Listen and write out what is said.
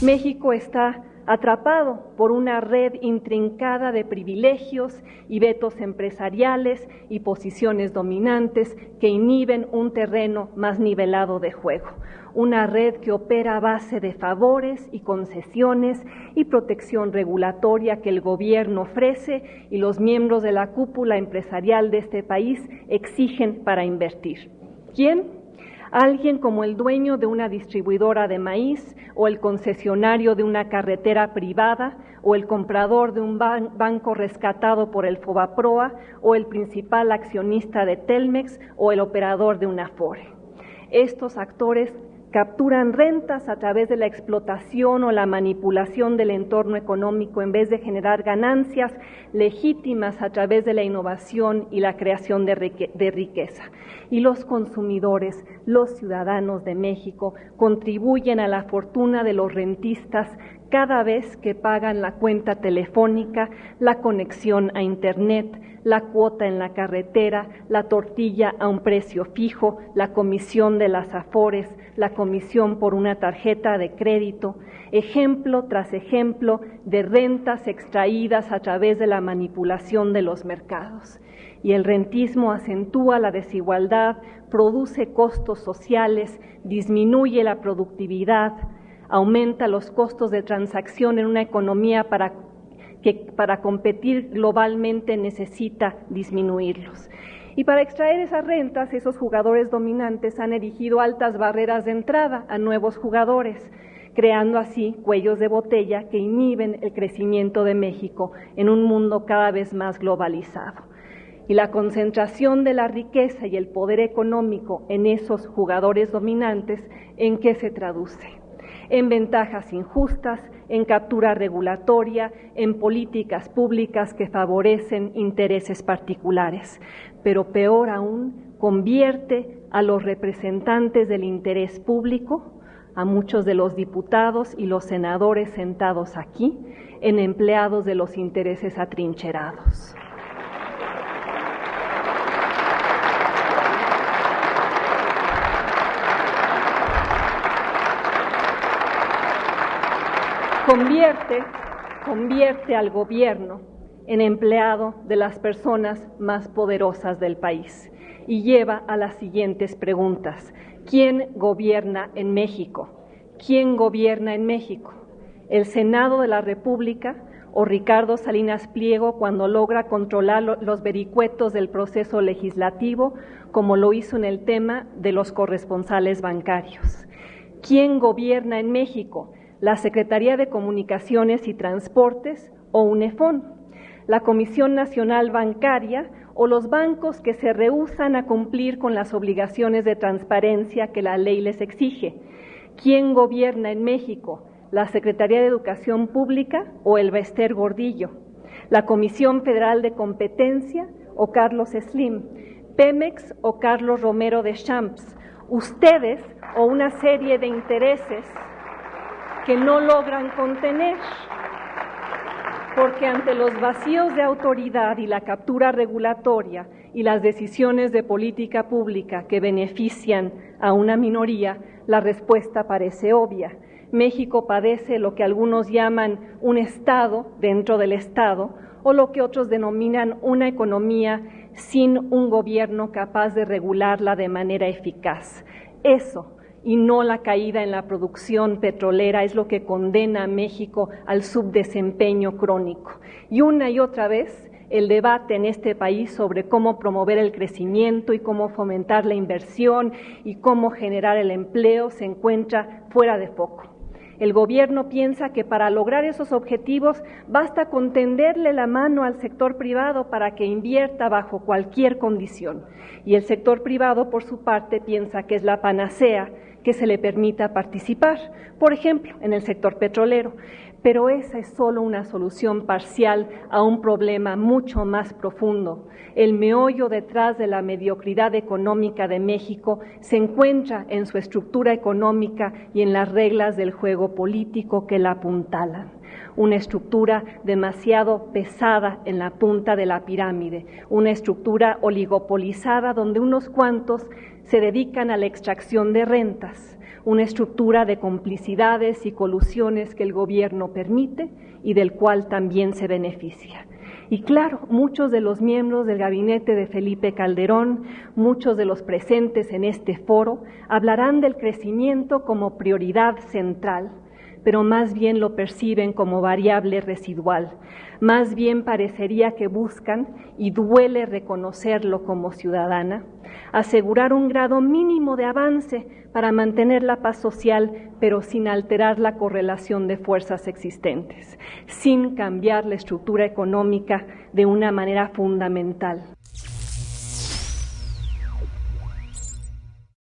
México está atrapado por una red intrincada de privilegios y vetos empresariales y posiciones dominantes que inhiben un terreno más nivelado de juego. Una red que opera a base de favores y concesiones y protección regulatoria que el gobierno ofrece y los miembros de la cúpula empresarial de este país exigen para invertir. ¿Quién? Alguien como el dueño de una distribuidora de maíz o el concesionario de una carretera privada o el comprador de un banco rescatado por el Fobaproa o el principal accionista de Telmex o el operador de una Afore. Estos actores capturan rentas a través de la explotación o la manipulación del entorno económico en vez de generar ganancias legítimas a través de la innovación y la creación de riqueza. Y los consumidores, los ciudadanos de México, contribuyen a la fortuna de los rentistas cada vez que pagan la cuenta telefónica, la conexión a Internet, la cuota en la carretera, la tortilla a un precio fijo, la comisión de las Afores, la comisión por una tarjeta de crédito, ejemplo tras ejemplo de rentas extraídas a través de la manipulación de los mercados. Y el rentismo acentúa la desigualdad, produce costos sociales, disminuye la productividad, aumenta los costos de transacción en una economía que para competir globalmente necesita disminuirlos. Y para extraer esas rentas, esos jugadores dominantes han erigido altas barreras de entrada a nuevos jugadores, creando así cuellos de botella que inhiben el crecimiento de México en un mundo cada vez más globalizado. Y la concentración de la riqueza y el poder económico en esos jugadores dominantes, ¿en qué se traduce? En ventajas injustas, en captura regulatoria, en políticas públicas que favorecen intereses particulares. Pero peor aún, convierte a los representantes del interés público, a muchos de los diputados y los senadores sentados aquí, en empleados de los intereses atrincherados. Convierte al gobierno en empleado de las personas más poderosas del país y lleva a las siguientes preguntas. ¿Quién gobierna en México? ¿Quién gobierna en México? ¿El Senado de la República o Ricardo Salinas Pliego cuando logra controlar los vericuetos del proceso legislativo, como lo hizo en el tema de los corresponsales bancarios? ¿Quién gobierna en México? ¿La Secretaría de Comunicaciones y Transportes o UNEFON? ¿La Comisión Nacional Bancaria o los bancos que se rehúsan a cumplir con las obligaciones de transparencia que la ley les exige? ¿Quién gobierna en México? ¿La Secretaría de Educación Pública o el Bester Gordillo? ¿La Comisión Federal de Competencia o Carlos Slim? ¿Pemex o Carlos Romero de Champs? ¿Ustedes o una serie de intereses que no logran contener? Porque ante los vacíos de autoridad y la captura regulatoria y las decisiones de política pública que benefician a una minoría, la respuesta parece obvia. México padece lo que algunos llaman un Estado dentro del Estado o lo que otros denominan una economía sin un gobierno capaz de regularla de manera eficaz. Eso, y no la caída en la producción petrolera, es lo que condena a México al subdesempeño crónico. Y una y otra vez el debate en este país sobre cómo promover el crecimiento y cómo fomentar la inversión y cómo generar el empleo se encuentra fuera de foco. El gobierno piensa que para lograr esos objetivos basta con tenderle la mano al sector privado para que invierta bajo cualquier condición. Y el sector privado, por su parte, piensa que es la panacea que se le permita participar, por ejemplo, en el sector petrolero. Pero esa es solo una solución parcial a un problema mucho más profundo. El meollo detrás de la mediocridad económica de México se encuentra en su estructura económica y en las reglas del juego político que la apuntalan. una estructura demasiado pesada en la punta de la pirámide, una estructura oligopolizada donde unos cuantos se dedican a la extracción de rentas, una estructura de complicidades y colusiones que el gobierno permite y del cual también se beneficia. Y claro, muchos de los miembros del gabinete de Felipe Calderón, muchos de los presentes en este foro, hablarán del crecimiento como prioridad central, pero más bien lo perciben como variable residual. Más bien parecería que buscan, y duele reconocerlo como ciudadana, asegurar un grado mínimo de avance para mantener la paz social, pero sin alterar la correlación de fuerzas existentes, sin cambiar la estructura económica de una manera fundamental.